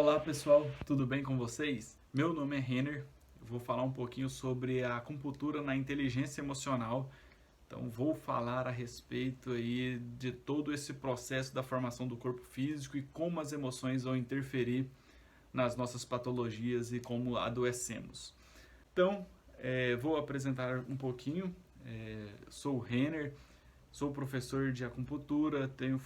Olá pessoal, tudo bem com vocês? Meu nome é Renner, eu vou falar um pouquinho sobre a acupuntura na inteligência emocional. Então vou falar a respeito aí de todo esse processo da formação do corpo físico e como as emoções vão interferir nas nossas patologias e como adoecemos. Então, vou apresentar um pouquinho. Sou o Renner, sou professor de acupuntura, tenho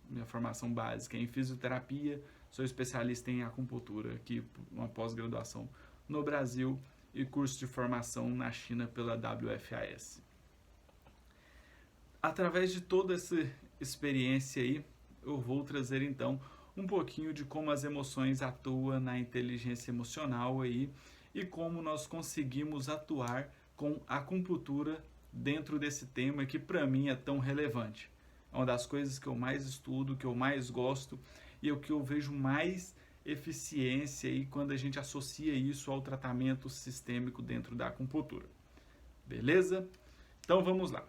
minha formação básica é em fisioterapia, sou especialista em acupuntura, aqui uma pós-graduação no Brasil e curso de formação na China pela WFAS. Através de toda essa experiência aí, eu vou trazer então um pouquinho de como as emoções atuam na inteligência emocional aí e como nós conseguimos atuar com a acupuntura dentro desse tema que para mim é tão relevante. É uma das coisas que eu mais estudo, que eu mais gosto e é o que eu vejo mais eficiência aí quando a gente associa isso ao tratamento sistêmico dentro da acupuntura. Beleza? Então vamos lá.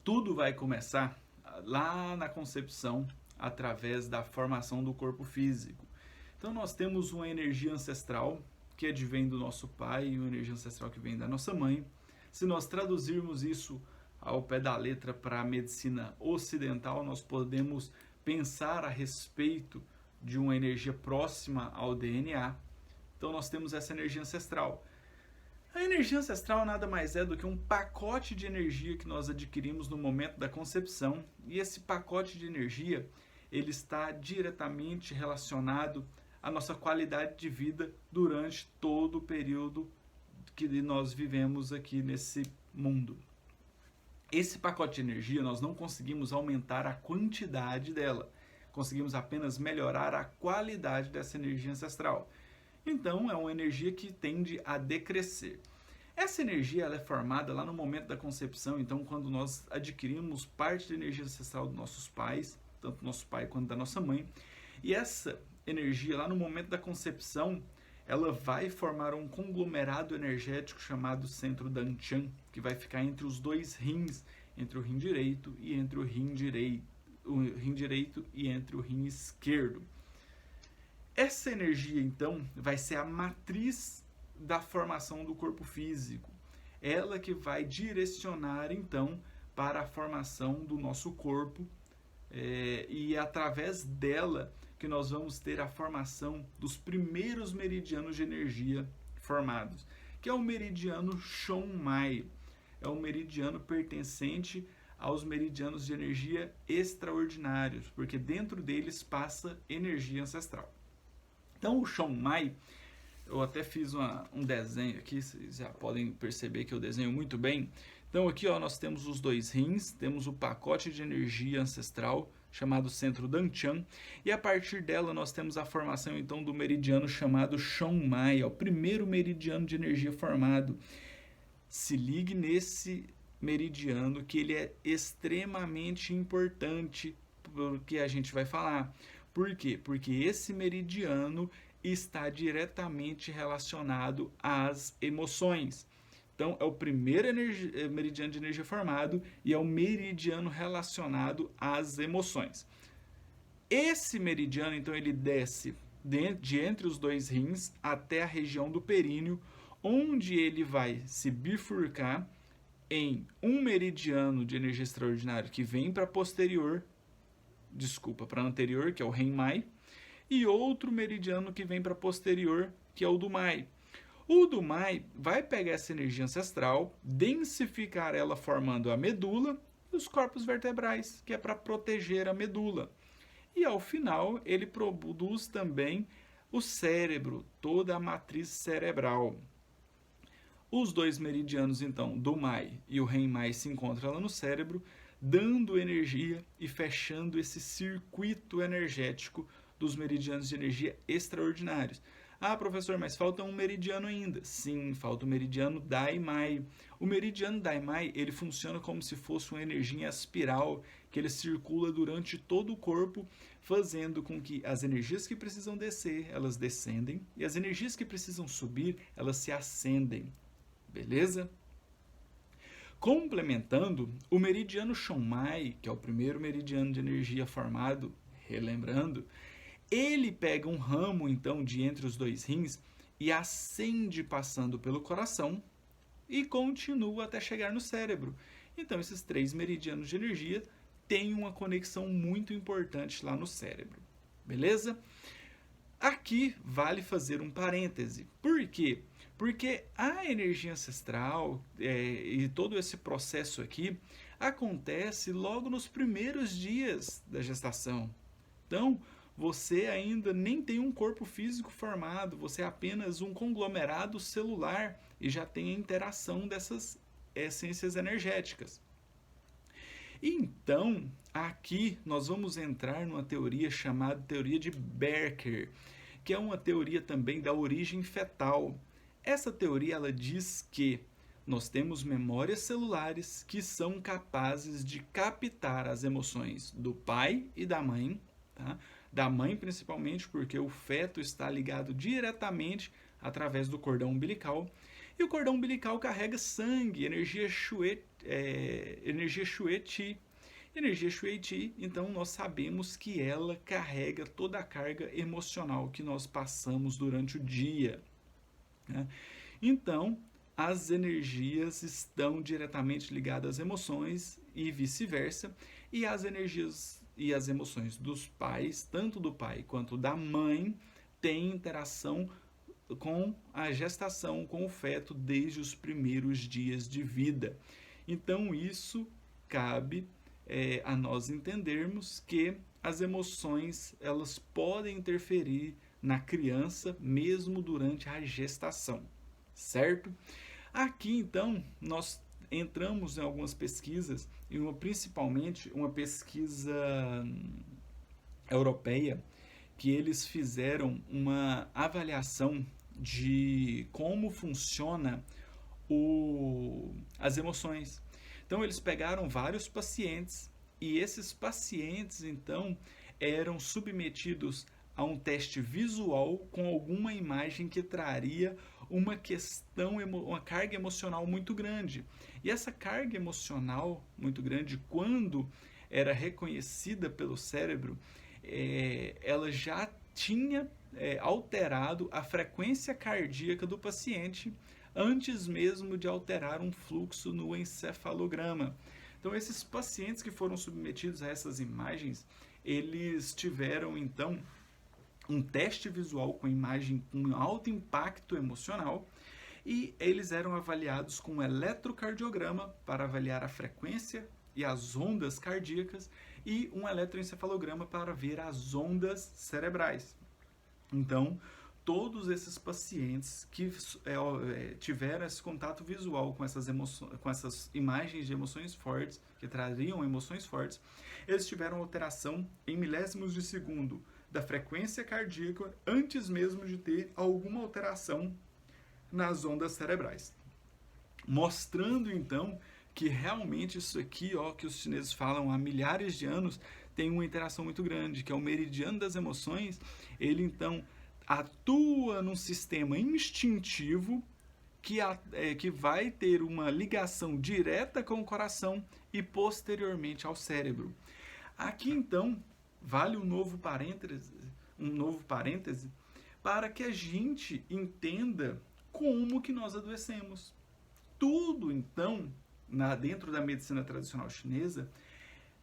Tudo vai começar lá na concepção através da formação do corpo físico. Então nós temos uma energia ancestral que advém do nosso pai e uma energia ancestral que vem da nossa mãe. Se nós traduzirmos isso ao pé da letra para a medicina ocidental, nós podemos pensar a respeito de uma energia próxima ao DNA. Então nós temos essa energia ancestral. A energia ancestral nada mais é do que um pacote de energia que nós adquirimos no momento da concepção, e esse pacote de energia ele está diretamente relacionado à nossa qualidade de vida durante todo o período que nós vivemos aqui nesse mundo. Esse pacote de energia nós não conseguimos aumentar a quantidade dela, conseguimos apenas melhorar a qualidade dessa energia ancestral. Então é uma energia que tende a decrescer. Essa energia ela é formada lá no momento da concepção, então quando nós adquirimos parte da energia ancestral dos nossos pais, tanto do nosso pai quanto da nossa mãe, e essa energia lá no momento da concepção, ela vai formar um conglomerado energético chamado centro Dantian, que vai ficar entre os dois rins, entre o rim direito e entre o rim direito e entre o rim esquerdo. Essa energia, então, vai ser a matriz da formação do corpo físico. Ela que vai direcionar, então, para a formação do nosso corpo e é através dela que nós vamos ter a formação dos primeiros meridianos de energia formados, que é o meridiano Chonmai. É um meridiano pertencente aos meridianos de energia extraordinários, porque dentro deles passa energia ancestral. Então o Chonmai, eu até fiz um desenho aqui, vocês já podem perceber que eu desenho muito bem. Então aqui nós temos os dois rins, temos o pacote de energia ancestral chamado centro Dantian, e a partir dela nós temos a formação então do meridiano chamado Chonmai, é o primeiro meridiano de energia formado. Se ligue nesse meridiano que ele é extremamente importante porque a gente vai falar. Por quê? Porque esse meridiano está diretamente relacionado às emoções. Então, é o primeiro meridiano de energia formado e é o meridiano relacionado às emoções. Esse meridiano, então, ele desce de entre os dois rins até a região do períneo, onde ele vai se bifurcar em um meridiano de energia extraordinária que vem para anterior, que é o Renmai, e outro meridiano que vem para posterior, que é o Dumai. O Dumai vai pegar essa energia ancestral, densificar ela formando a medula e os corpos vertebrais, que é para proteger a medula. E ao final ele produz também o cérebro, toda a matriz cerebral. Os dois meridianos, então, Dumai e o Renmai se encontram lá no cérebro, dando energia e fechando esse circuito energético dos meridianos de energia extraordinários. Ah, professor, mas falta um meridiano ainda. Sim, falta o meridiano Daimai. O meridiano Daimai, ele funciona como se fosse uma energia espiral que ele circula durante todo o corpo, fazendo com que as energias que precisam descer, elas descendem, e as energias que precisam subir, elas se ascendem. Beleza? Complementando, o meridiano Chonmai, que é o primeiro meridiano de energia formado, relembrando, Ele pega um ramo, então, de entre os dois rins e ascende passando pelo coração e continua até chegar no cérebro. Então, esses 3 meridianos de energia têm uma conexão muito importante lá no cérebro. Beleza? Aqui vale fazer um parêntese. Por quê? Porque a energia ancestral e todo esse processo aqui acontece logo nos primeiros dias da gestação. Então, você ainda nem tem um corpo físico formado, você é apenas um conglomerado celular e já tem a interação dessas essências energéticas. Então, aqui nós vamos entrar numa teoria chamada teoria de Berker, que é uma teoria também da origem fetal. Essa teoria ela diz que nós temos memórias celulares que são capazes de captar as emoções do pai e da mãe, tá? Da mãe principalmente porque o feto está ligado diretamente através do cordão umbilical, e o cordão umbilical carrega sangue, energia Shui Qi. Energia Shui Qi, então nós sabemos que ela carrega toda a carga emocional que nós passamos durante o dia, né? Então, as energias estão diretamente ligadas às emoções e vice-versa, e as energias e as emoções dos pais, tanto do pai quanto da mãe, têm interação com a gestação, com o feto, desde os primeiros dias de vida. Então, isso cabe a nós entendermos que as emoções elas podem interferir na criança mesmo durante a gestação, certo? Aqui, então, nós entramos em algumas pesquisas, principalmente uma pesquisa europeia, que eles fizeram uma avaliação de como funciona as emoções. Então, eles pegaram vários pacientes e esses pacientes, então, eram submetidos a um teste visual com alguma imagem que traria uma carga emocional muito grande. E essa carga emocional muito grande, quando era reconhecida pelo cérebro, ela já tinha alterado a frequência cardíaca do paciente antes mesmo de alterar um fluxo no encefalograma. Então, esses pacientes que foram submetidos a essas imagens, eles tiveram, então, um teste visual com imagem com alto impacto emocional e eles eram avaliados com um eletrocardiograma para avaliar a frequência e as ondas cardíacas e um eletroencefalograma para ver as ondas cerebrais. Então, todos esses pacientes que tiveram esse contato visual com essas imagens de emoções fortes, que trariam emoções fortes, eles tiveram alteração em milésimos de segundo da frequência cardíaca antes mesmo de ter alguma alteração nas ondas cerebrais. Mostrando, então, que realmente isso aqui, que os chineses falam há milhares de anos, tem uma interação muito grande, que é o meridiano das emoções. Ele, então, atua num sistema instintivo que vai ter uma ligação direta com o coração e posteriormente ao cérebro. Aqui, então, vale um novo parêntese para que a gente entenda como que nós adoecemos. Tudo, então, dentro da medicina tradicional chinesa,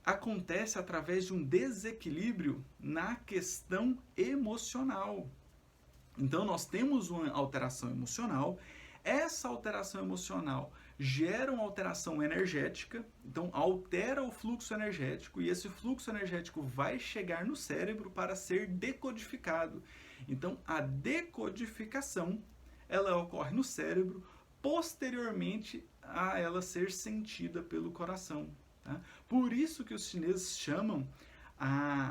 acontece através de um desequilíbrio na questão emocional. Então, nós temos uma alteração emocional, essa alteração emocional gera uma alteração energética, então altera o fluxo energético e esse fluxo energético vai chegar no cérebro para ser decodificado. Então, a decodificação, ela ocorre no cérebro, posteriormente a ela ser sentida pelo coração. Tá? Por isso que os chineses chamam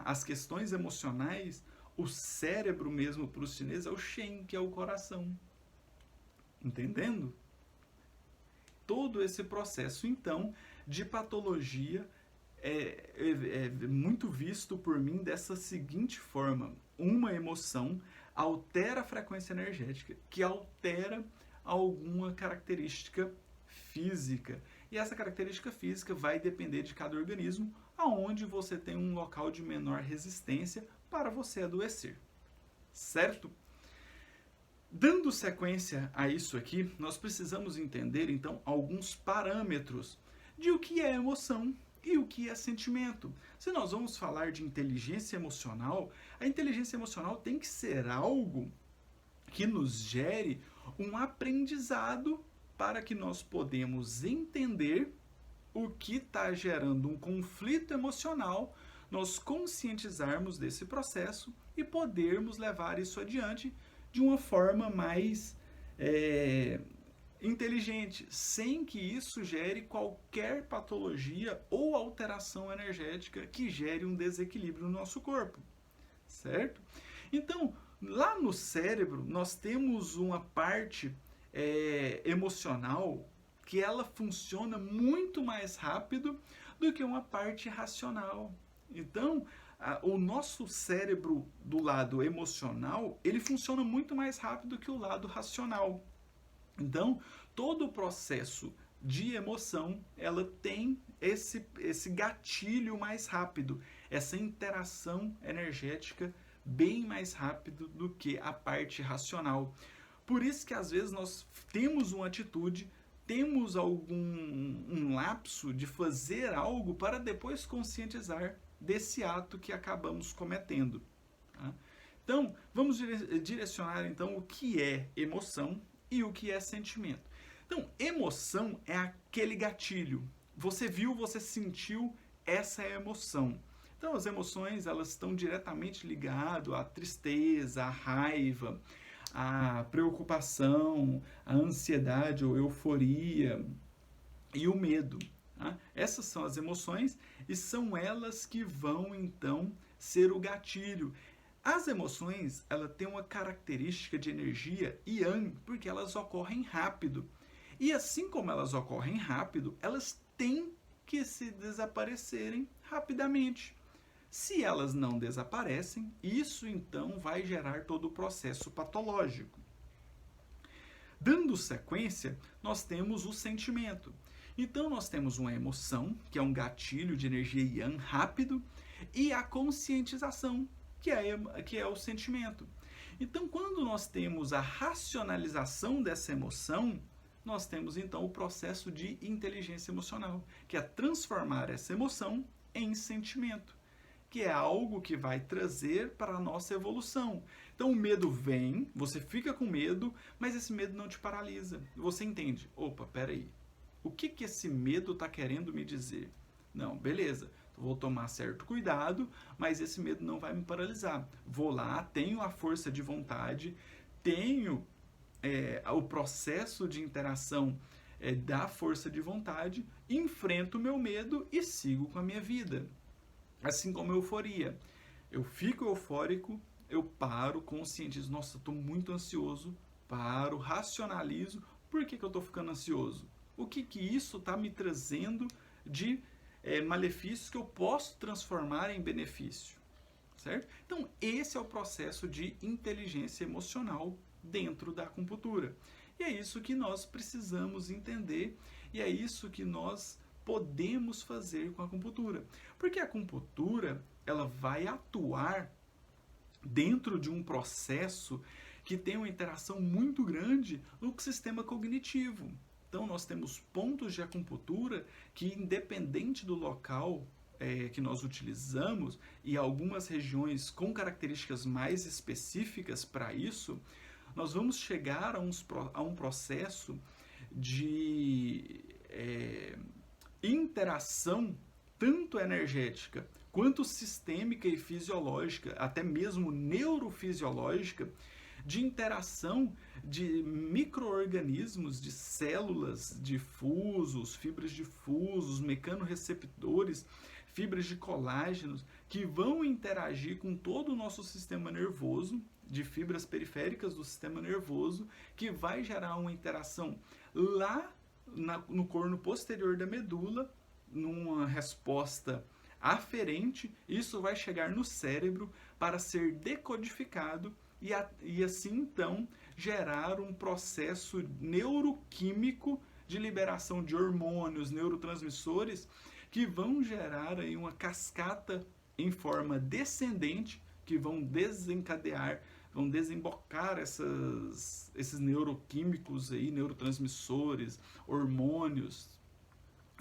as questões emocionais, o cérebro mesmo para os chineses é o Shen, que é o coração. Entendendo? Todo esse processo, então, de patologia é muito visto por mim dessa seguinte forma. Uma emoção altera a frequência energética, que altera alguma característica física. E essa característica física vai depender de cada organismo, aonde você tem um local de menor resistência para você adoecer, certo? Dando sequência a isso aqui, nós precisamos entender então alguns parâmetros de o que é emoção e o que é sentimento. Se nós vamos falar de inteligência emocional, a inteligência emocional tem que ser algo que nos gere um aprendizado para que nós podemos entender o que está gerando um conflito emocional, nós conscientizarmos desse processo e podermos levar isso adiante de uma forma mais inteligente, sem que isso gere qualquer patologia ou alteração energética que gere um desequilíbrio no nosso corpo, certo? Então, lá no cérebro, nós temos uma parte emocional que ela funciona muito mais rápido do que uma parte racional. Então, o nosso cérebro do lado emocional, ele funciona muito mais rápido que o lado racional. Então, todo o processo de emoção, ela tem esse gatilho mais rápido, essa interação energética bem mais rápido do que a parte racional. Por isso que às vezes nós temos uma atitude, temos um lapso de fazer algo para depois conscientizar desse ato que acabamos cometendo. Tá? Então, vamos direcionar então o que é emoção e o que é sentimento. Então, emoção é aquele gatilho. Você viu, você sentiu, essa é a emoção. Então, as emoções, elas estão diretamente ligadas à tristeza, à raiva, à preocupação, à ansiedade ou euforia e o medo. Tá? Essas são as emoções e são elas que vão, então, ser o gatilho. As emoções, ela tem uma característica de energia yang, porque elas ocorrem rápido. E assim como elas ocorrem rápido, elas têm que se desaparecerem rapidamente. Se elas não desaparecem, isso então vai gerar todo o processo patológico. Dando sequência, nós temos o sentimento. Então nós temos uma emoção, que é um gatilho de energia yang rápido, e a conscientização, que é o sentimento. Então, quando nós temos a racionalização dessa emoção, nós temos então o processo de inteligência emocional, que é transformar essa emoção em sentimento, que é algo que vai trazer para a nossa evolução. Então o medo vem, você fica com medo, mas esse medo não te paralisa. Você entende, opa, peraí, o que esse medo está querendo me dizer? Não, beleza, vou tomar certo cuidado, mas esse medo não vai me paralisar. Vou lá, tenho a força de vontade, tenho o processo de interação da força de vontade, enfrento o meu medo e sigo com a minha vida. Assim como a euforia. Eu fico eufórico, eu paro, conscientizo, nossa, estou muito ansioso, paro, racionalizo, por que eu estou ficando ansioso? O que isso está me trazendo de malefícios que eu posso transformar em benefício? Certo? Então, esse é o processo de inteligência emocional dentro da acupuntura. E é isso que nós precisamos entender e é isso que nós podemos fazer com a acupuntura. Porque a acupuntura, ela vai atuar dentro de um processo que tem uma interação muito grande no sistema cognitivo. Então, nós temos pontos de acupuntura que, independente do local que nós utilizamos, e algumas regiões com características mais específicas para isso, nós vamos chegar a um processo de interação tanto energética quanto sistêmica e fisiológica, até mesmo neurofisiológica, de interação de micro-organismos, de células, de fusos, fibras de fusos, mecanorreceptores, fibras de colágenos, que vão interagir com todo o nosso sistema nervoso, de fibras periféricas do sistema nervoso, que vai gerar uma interação lá no corno posterior da medula, numa resposta aferente. Isso vai chegar no cérebro para ser decodificado e assim então gerar um processo neuroquímico de liberação de hormônios, neurotransmissores, que vão gerar aí uma cascata em forma descendente, que vão desencadear, vão desembocar esses neuroquímicos aí, neurotransmissores, hormônios,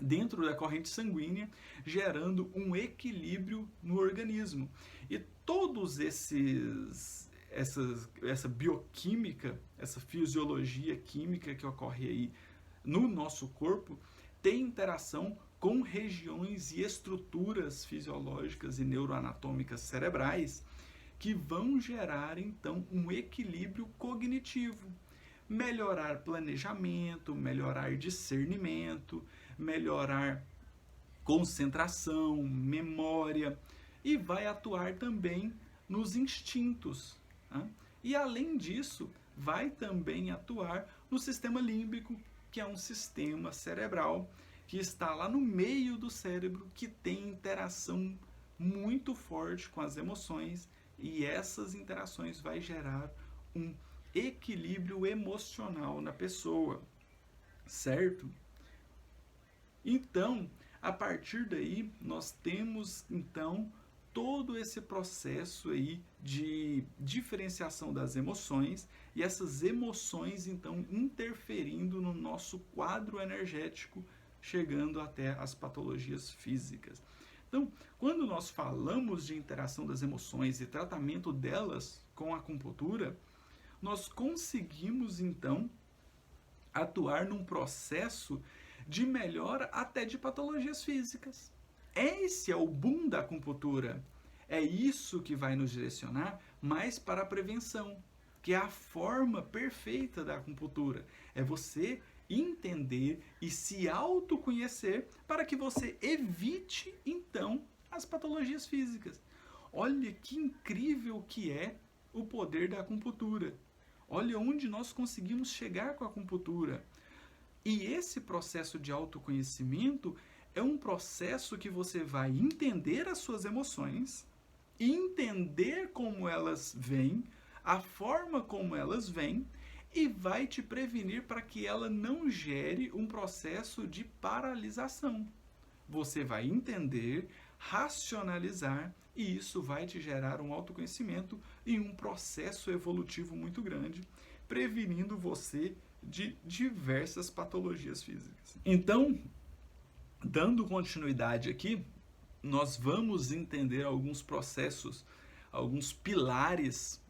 dentro da corrente sanguínea, gerando um equilíbrio no organismo. E todos essa bioquímica, essa fisiologia química que ocorre aí no nosso corpo, tem interação com regiões e estruturas fisiológicas e neuroanatômicas cerebrais que vão gerar então um equilíbrio cognitivo, melhorar planejamento, melhorar discernimento, melhorar concentração, memória, e vai atuar também nos instintos. Tá? E além disso, vai também atuar no sistema límbico, que é um sistema cerebral que está lá no meio do cérebro, que tem interação muito forte com as emoções, e essas interações vai gerar um equilíbrio emocional na pessoa, certo? Então, a partir daí, nós temos então todo esse processo aí de diferenciação das emoções, e essas emoções então interferindo no nosso quadro energético, chegando até as patologias físicas. Então, quando nós falamos de interação das emoções e tratamento delas com a acupuntura, nós conseguimos então atuar num processo de melhora até de patologias físicas. Esse é o boom da acupuntura. É isso que vai nos direcionar mais para a prevenção, que é a forma perfeita da acupuntura. É você entender e se autoconhecer para que você evite, então, as patologias físicas. Olha que incrível que é o poder da acupuntura. Olha onde nós conseguimos chegar com a acupuntura. E esse processo de autoconhecimento é um processo que você vai entender as suas emoções, entender como elas vêm, a forma como elas vêm, e vai te prevenir para que ela não gere um processo de paralisação. Você vai entender, racionalizar, e isso vai te gerar um autoconhecimento e um processo evolutivo muito grande, prevenindo você de diversas patologias físicas. Então, dando continuidade aqui, nós vamos entender alguns processos, alguns pilares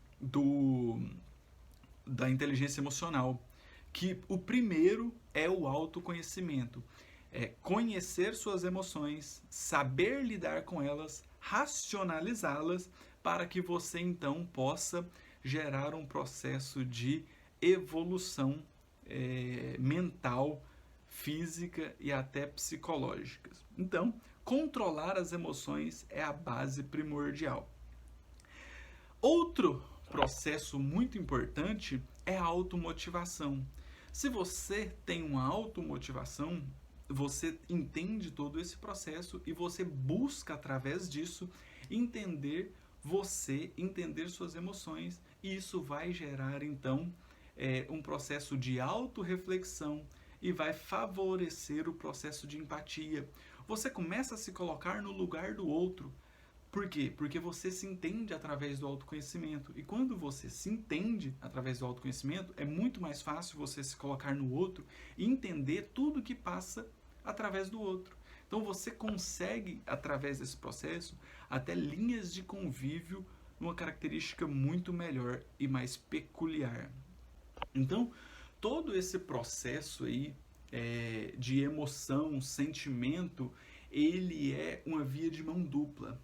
da inteligência emocional, que o primeiro é o autoconhecimento. É conhecer suas emoções, saber lidar com elas, racionalizá-las, para que você então possa gerar um processo de evolução mental, física e até psicológica. Então, controlar as emoções é a base primordial. Outro processo muito importante é a automotivação. Se você tem uma automotivação, você entende todo esse processo e você busca, através disso, entender você, entender suas emoções, e isso vai gerar, então, um processo de autorreflexão e vai favorecer o processo de empatia. Você começa a se colocar no lugar do outro. Por quê? Porque você se entende através do autoconhecimento. E quando você se entende através do autoconhecimento, é muito mais fácil você se colocar no outro e entender tudo que passa através do outro. Então você consegue, através desse processo, até linhas de convívio numa característica muito melhor e mais peculiar. Então, todo esse processo aí de emoção, sentimento, ele é uma via de mão dupla,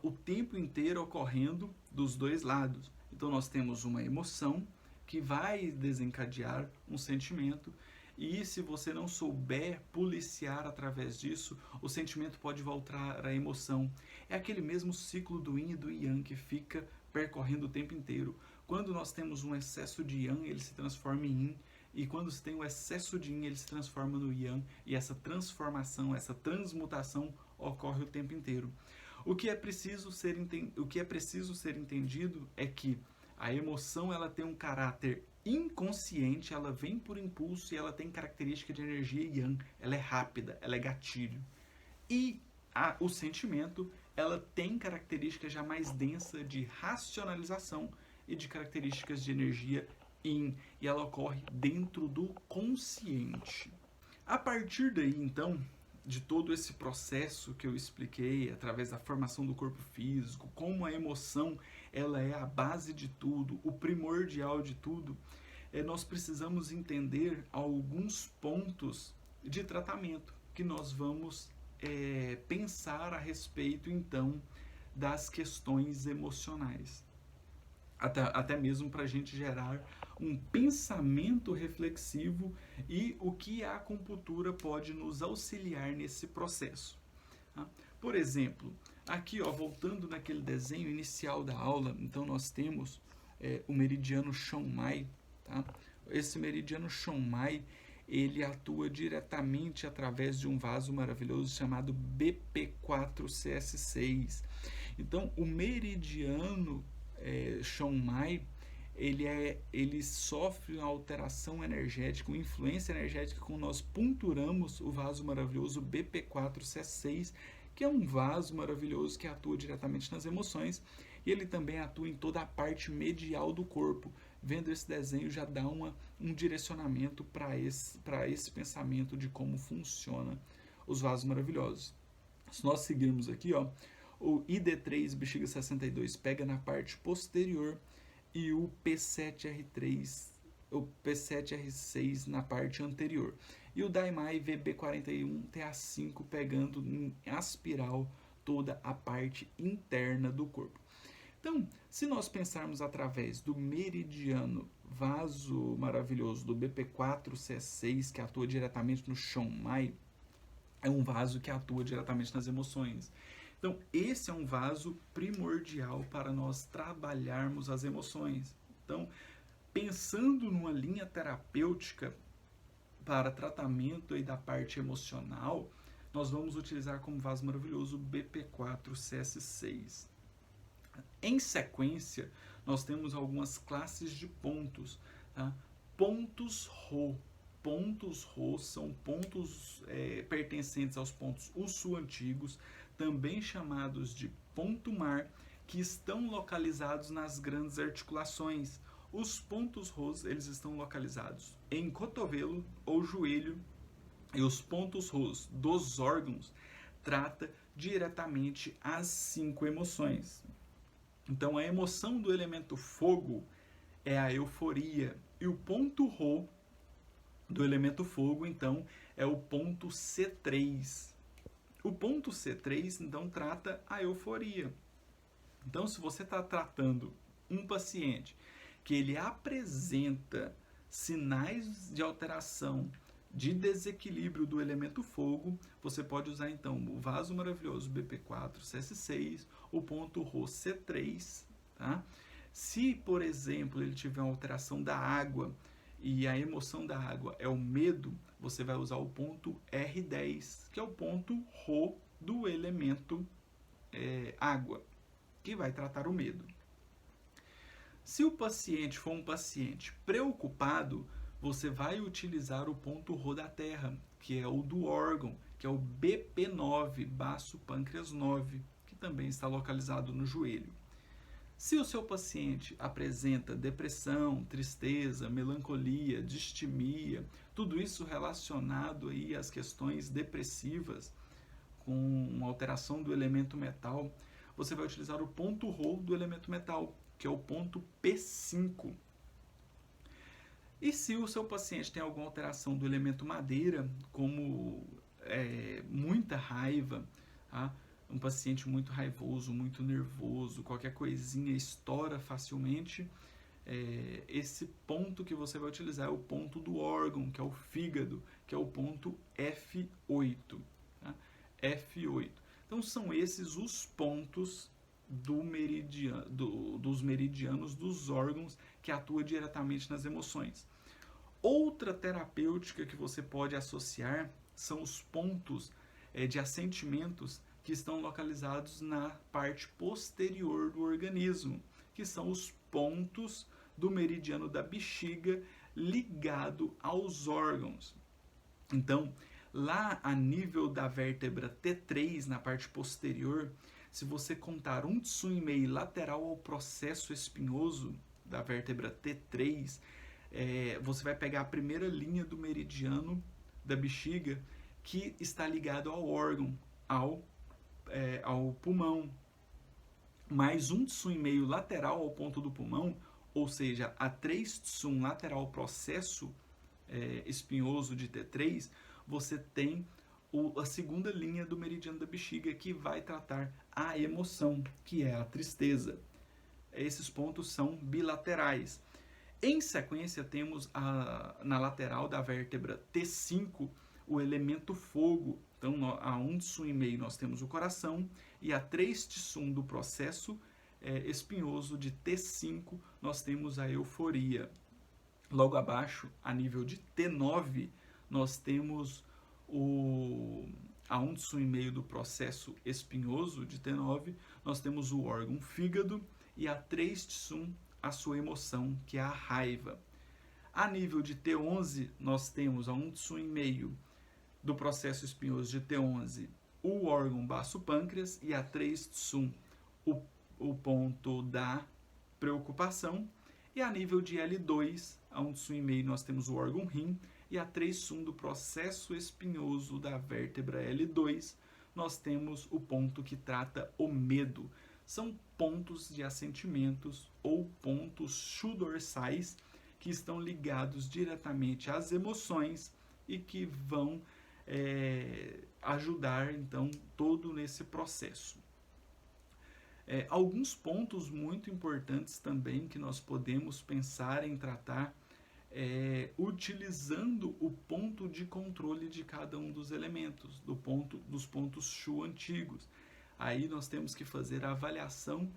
o tempo inteiro ocorrendo dos dois lados. Então nós temos uma emoção que vai desencadear um sentimento, e se você não souber policiar através disso, o sentimento pode voltar à emoção. É aquele mesmo ciclo do yin e do yang que fica percorrendo o tempo inteiro. Quando nós temos um excesso de yang, ele se transforma em yin, e quando se tem um excesso de yin, ele se transforma no yang, e essa transformação, essa transmutação ocorre o tempo inteiro. O que é preciso ser entendido é que a emoção ela tem um caráter inconsciente, ela vem por impulso e ela tem característica de energia yang, ela é rápida, ela é gatilho. E o sentimento, ela tem características já mais densa de racionalização e de características de energia yin, e ela ocorre dentro do consciente. A partir daí, então, de todo esse processo que eu expliquei, através da formação do corpo físico, como a emoção ela é a base de tudo, o primordial de tudo, nós precisamos entender alguns pontos de tratamento que nós vamos pensar a respeito, então, das questões emocionais. Até mesmo para a gente gerar um pensamento reflexivo e o que a acupuntura pode nos auxiliar nesse processo. Tá? Por exemplo, aqui ó, voltando naquele desenho inicial da aula, então nós temos o meridiano Chonmai. Tá? Esse meridiano Chonmai, ele atua diretamente através de um vaso maravilhoso chamado BP4CS6. Então, o meridiano Chonmai, ele sofre uma alteração energética, uma influência energética quando nós punturamos o vaso maravilhoso BP4CS6, que é um vaso maravilhoso que atua diretamente nas emoções, e ele também atua em toda a parte medial do corpo. Vendo esse desenho já dá um direcionamento para esse pensamento de como funciona os vasos maravilhosos. Se nós seguirmos aqui, ó, o ID3 bexiga 62 pega na parte posterior e o P7R6 na parte anterior. E o Daimai VB41 TA5 pegando em aspiral toda a parte interna do corpo. Então, se nós pensarmos através do meridiano vaso maravilhoso do BP4C6, que atua diretamente no Chonmai, é um vaso que atua diretamente nas emoções. Então, esse é um vaso primordial para nós trabalharmos as emoções. Então, pensando numa linha terapêutica para tratamento aí da parte emocional, nós vamos utilizar como vaso maravilhoso o BP4CS6. Em sequência, nós temos algumas classes de pontos. Tá? Pontos Rho. Pontos Rho são pontos pertencentes aos pontos Ussu antigos, também chamados de ponto-mar, que estão localizados nas grandes articulações. Os pontos Rho, eles estão localizados em cotovelo ou joelho, e os pontos Rho dos órgãos trata diretamente as 5 emoções. Então, a emoção do elemento fogo é a euforia. E o ponto Rho do elemento fogo, então, é o ponto C3. O ponto C3, então, trata a euforia. Então, se você está tratando um paciente que ele apresenta sinais de alteração, de desequilíbrio do elemento fogo, você pode usar, então, o vaso maravilhoso BP4CS6, o ponto Rho C3, tá? Se, por exemplo, ele tiver uma alteração da água e a emoção da água é o medo, você vai usar o ponto R10, que é o ponto Rho do elemento água, que vai tratar o medo. Se o paciente for um paciente preocupado, você vai utilizar o ponto Rho da terra, que é o do órgão, que é o BP9, baço pâncreas 9, que também está localizado no joelho. Se o seu paciente apresenta depressão, tristeza, melancolia, distimia, tudo isso relacionado aí às questões depressivas, com uma alteração do elemento metal, você vai utilizar o ponto Rho do elemento metal, que é o ponto P5. E se o seu paciente tem alguma alteração do elemento madeira, como muita raiva, tá? Um paciente muito raivoso, muito nervoso, qualquer coisinha estoura facilmente, esse ponto que você vai utilizar é o ponto do órgão, que é o fígado, que é o ponto F8. Tá? F8. Então são esses os pontos dos meridianos dos órgãos que atua diretamente nas emoções. Outra terapêutica que você pode associar são os pontos de assentimentos que estão localizados na parte posterior do organismo, que são os pontos do meridiano da bexiga ligado aos órgãos. Então, lá a nível da vértebra T3, na parte posterior, se você contar um tsuimei lateral ao processo espinhoso da vértebra T3, você vai pegar a primeira linha do meridiano da bexiga que está ligado ao órgão, ao pulmão. Mais um tsuimei lateral ao ponto do pulmão, ou seja, a 3 tsum lateral ao processo espinhoso de T3, você tem a segunda linha do meridiano da bexiga que vai tratar a emoção, que é a tristeza. Esses pontos são bilaterais. Em sequência, temos na lateral da vértebra T5 o elemento fogo. Então, a 1 tsuimei nós temos o coração e a 3 tsum do processo espinhoso de T5 nós temos a euforia. Logo abaixo, a nível de T9, nós temos a 1 tsuimei do processo espinhoso de T9, nós temos o órgão fígado e a 3 tsum a sua emoção, que é a raiva. A nível de T11, nós temos a 1 tsuimei do processo espinhoso de T11, o órgão baço-pâncreas e a 3 tsum o ponto da preocupação. E a nível de L2, a 1 tsuimei nós temos o órgão rim e a 3 tsum do processo espinhoso da vértebra L2, nós temos o ponto que trata o medo. São pontos de assentimentos ou pontos chu-dorsais que estão ligados diretamente às emoções e que vão ajudar, então, todo nesse processo. Alguns pontos muito importantes também que nós podemos pensar em tratar utilizando o ponto de controle de cada um dos elementos, dos pontos Shu antigos. Aí nós temos que fazer a avaliação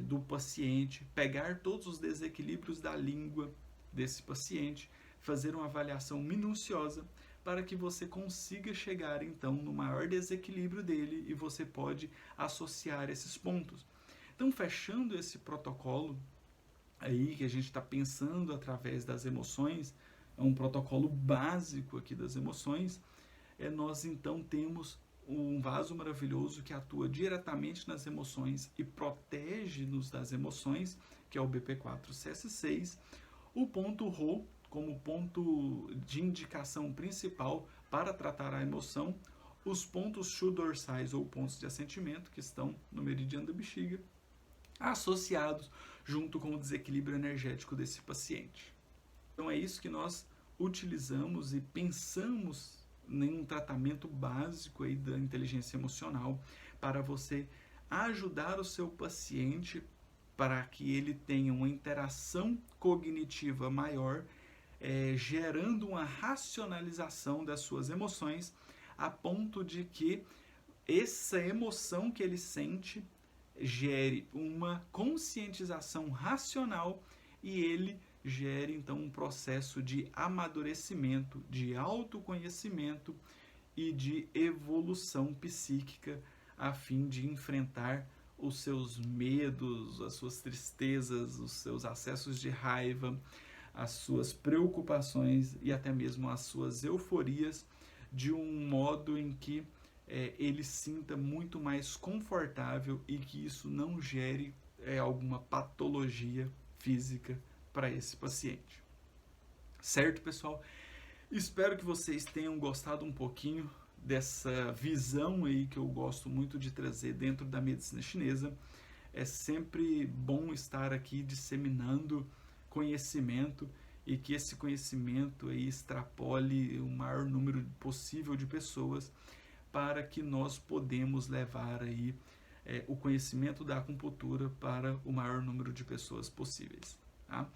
do paciente, pegar todos os desequilíbrios da língua desse paciente, fazer uma avaliação minuciosa para que você consiga chegar então no maior desequilíbrio dele e você pode associar esses pontos. Então, fechando esse protocolo aí que a gente está pensando através das emoções, é um protocolo básico aqui das emoções, nós então temos um vaso maravilhoso que atua diretamente nas emoções e protege-nos das emoções, que é o BP4CS6, o ponto Rho como ponto de indicação principal para tratar a emoção, os pontos chu-dorsais ou pontos de assentimento que estão no meridiano da bexiga, associados junto com o desequilíbrio energético desse paciente. Então é isso que nós utilizamos e pensamos em um tratamento básico aí da inteligência emocional para você ajudar o seu paciente para que ele tenha uma interação cognitiva maior, gerando uma racionalização das suas emoções, a ponto de que essa emoção que ele sente gere uma conscientização racional e ele gere então um processo de amadurecimento, de autoconhecimento e de evolução psíquica a fim de enfrentar os seus medos, as suas tristezas, os seus acessos de raiva, as suas preocupações e até mesmo as suas euforias de um modo em que ele sinta muito mais confortável e que isso não gere alguma patologia física para esse paciente. Certo, pessoal? Espero que vocês tenham gostado um pouquinho dessa visão aí que eu gosto muito de trazer dentro da medicina chinesa. É sempre bom estar aqui disseminando conhecimento e que esse conhecimento aí extrapole o maior número possível de pessoas para que nós podemos levar aí o conhecimento da acupuntura para o maior número de pessoas possíveis. Tá?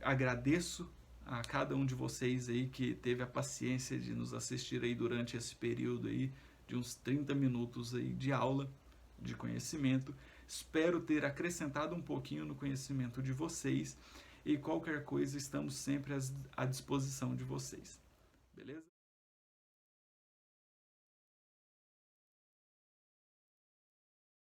Agradeço a cada um de vocês aí que teve a paciência de nos assistir aí durante esse período aí de uns 30 minutos aí de aula de conhecimento. Espero ter acrescentado um pouquinho no conhecimento de vocês e qualquer coisa estamos sempre à disposição de vocês. Beleza?